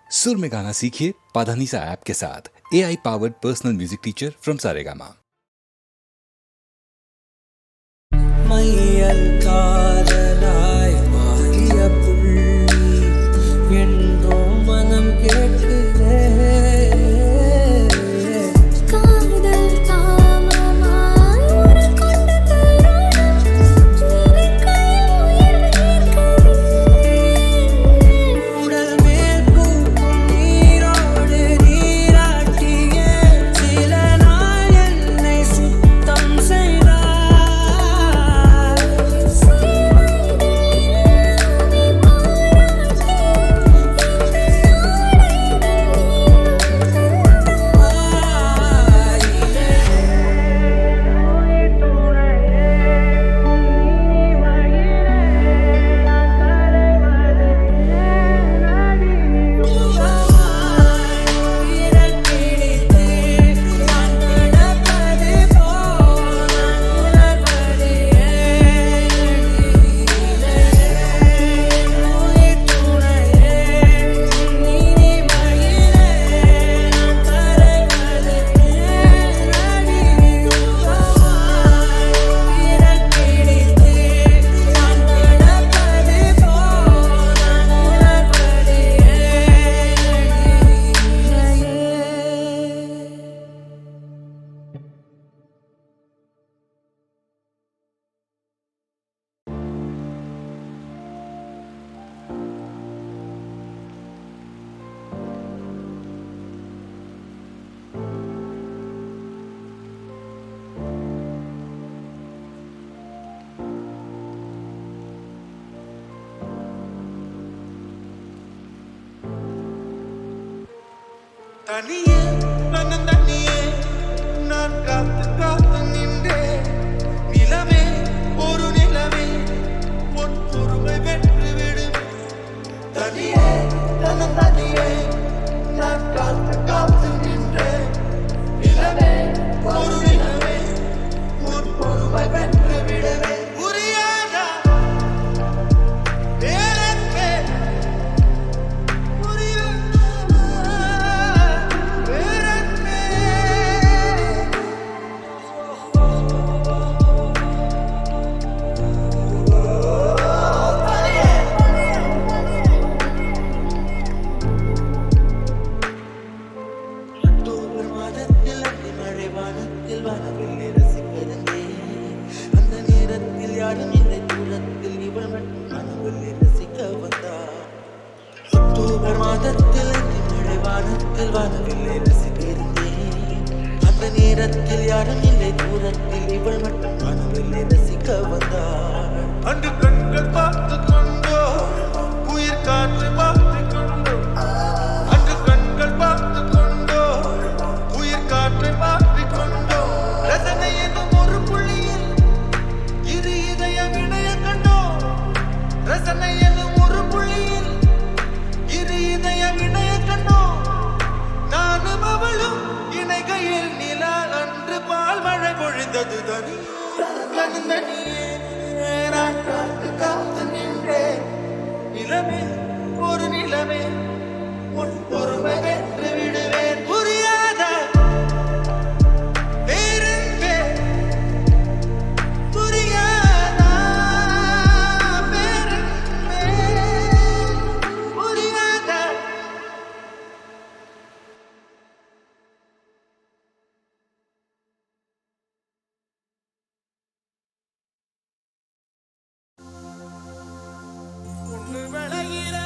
सुर में गाना सीखिए पाधानीसा ऐप के साथ। AI powered personal music teacher from Saregama. மையல் காதலாய் மாறிய புள்ளி என்றோ மனம் கேட்குதே காதல் தாமமாய் உனக்கொண்ட தருணம் நினைக்கையில் உயிர் வேர்க்குதே உடல் மேல் பூக்கும் நீரோடு நீராட்டிய சில நாள் என்னை சுத்தம் செய்தாய் தனியே தனியே நான் காத்து காத்து நின்றேன். நிலவே ஒரு நிலவே உன் பொறுமை வென்று விடும். தனியே தனியே நான் காத்து காத்து நின்றேன். நிலவே ஒரு நிலவே உன் பொறுமை வென்று விடுவே. புரியாதா வேறெங்கே அக்டோபர் மாதத்தில் மழை வானத்தில் வானவில்லை ரசிக்கிறேன். அந்த நேரத்தில் யாரும் இல்லை தூரத்தில் இவள் மட்டும் வானவில்லை ரசிக்க வந்தார். அக்டோபர் மாதத்தில் மழை வானத்தில் வானவில்லை ரசிக்கிறேன். அந்த நேரத்தில் யாரும் இல்லை தூரத்தில் இவள் மட்டும் வானவில்லை ரசிக்க வந்தார். அன்று கண்கள் பார்த்து கொண்டோ உயிர் காற்று பார்த்து கொண்டோ. அன்று கண்கள் பார்த்து கொண்டோ உயிர் காற்றை பார்த்து கொண்டோ. ரசனை என்னும் ஒரு புள்ளியில் இரு இதயம் இணைய கண்டோ. ரசனை என்னும் ஒரு புள்ளியில் இரு இதயம் இணைய கண்டோ. நானும் அவளும் இணைகையில் நிலா அன்று பால் மழை பொழிந்தது. தனியே நான் காத்து காத்து நின்றேன். நிலவே ஒரு நிலவே உன் பொறுமை வென்று விடுவேன். புரியாத வேறெங்கே புரியாதா வேறெங்கே புரியாதா. ஒன்று விளைகிற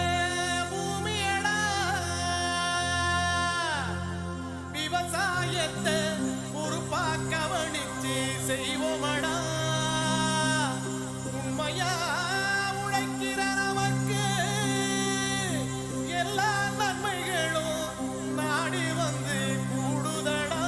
பூமியடா, விவசாயத்தை பொறுப்பா கவனிச்சு செய்வோமடா. உண்மையா உழைக்கிற நமக்கு எல்லா நன்மைகளும் நாடி வந்து கூடுதடா.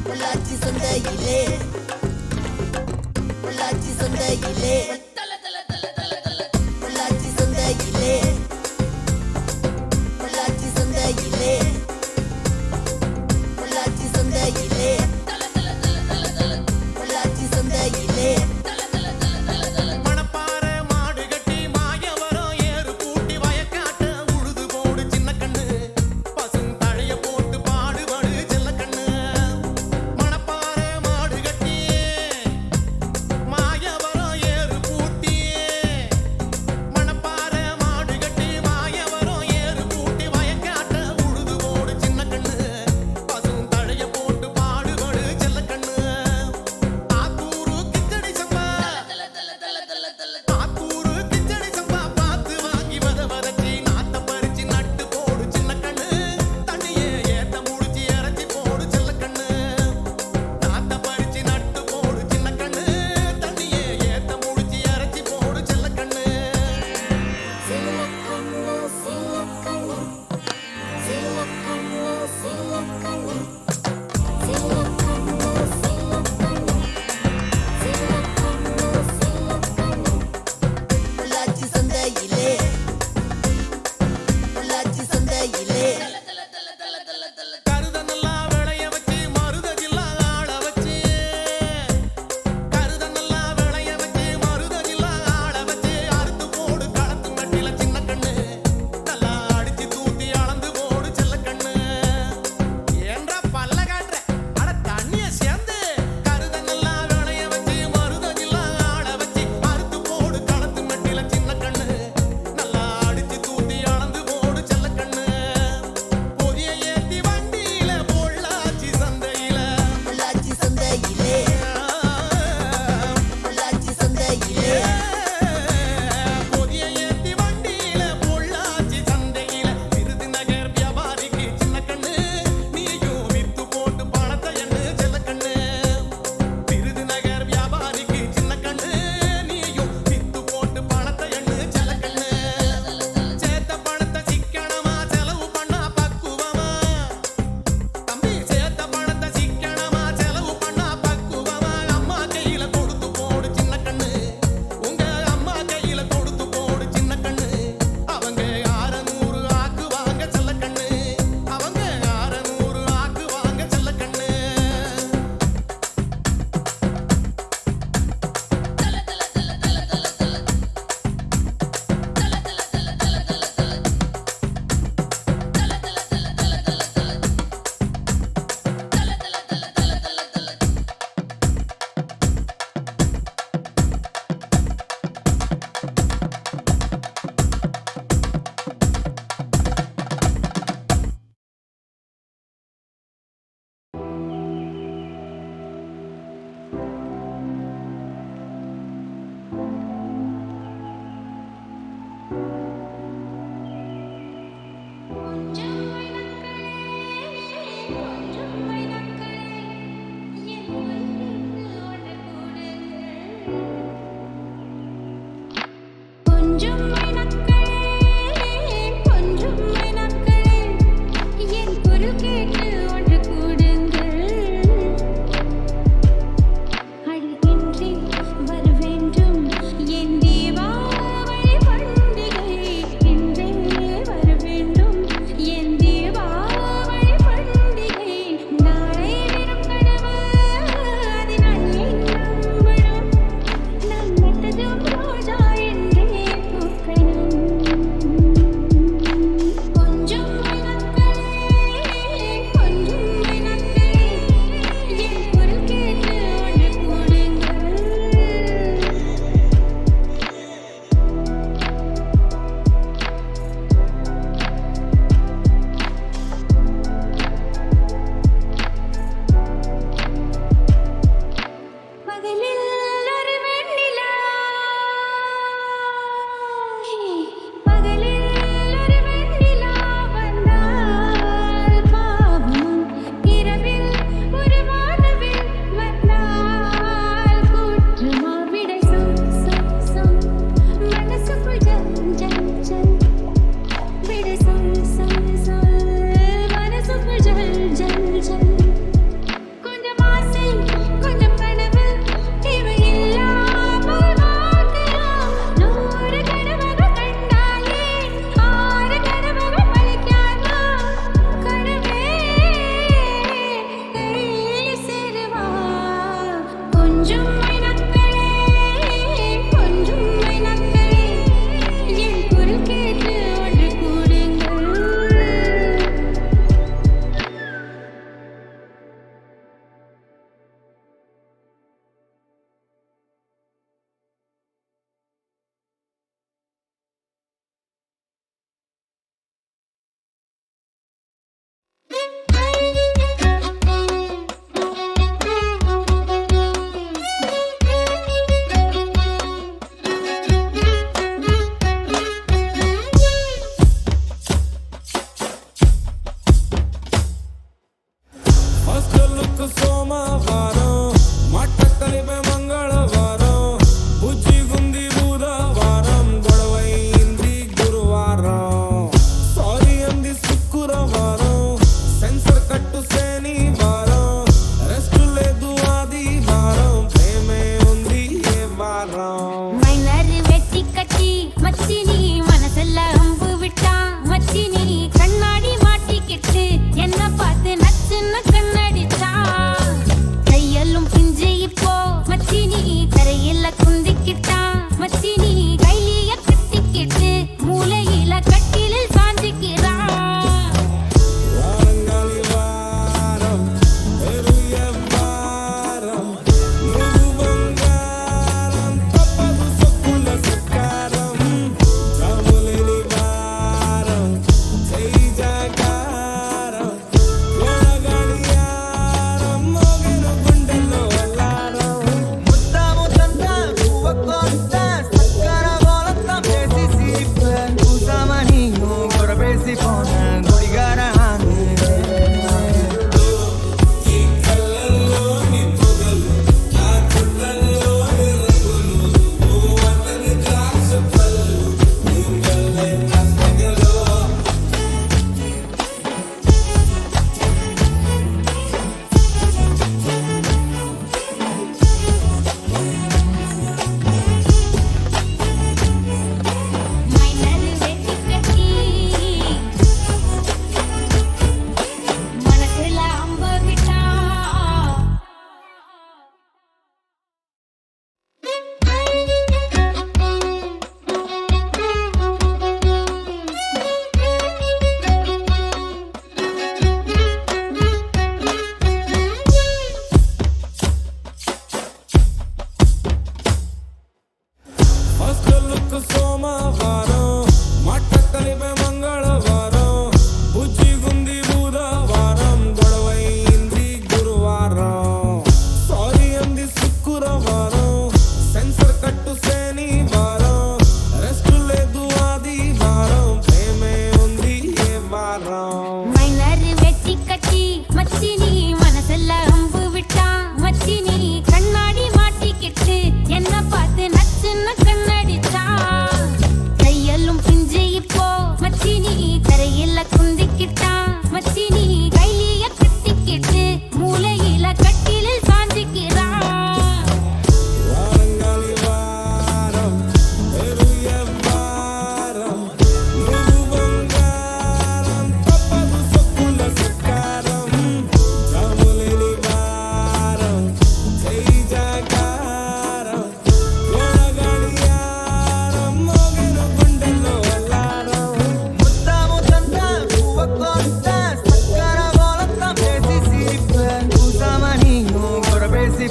பொள்ளாச்சி சந்தையிலே சந்தையிலே பொள்ளாச்சி சந்தையிலே பொள்ளாச்சி சந்தையிலே பொள்ளாச்சி சந்தையிலே பொள்ளாச்சி சந்தையிலே மணப்பாறை மாடு கட்டி மாயவரம் ஏறு பூட்டி வயக்காட்ட உழுது போடு சின்ன கண்ணு பசும் தழைய போட்டு பாடுபடு செல்ல கண்ணு மணப்பாறை மாடு கட்டி மாயவரம் ஏறு பூட்டி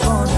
போன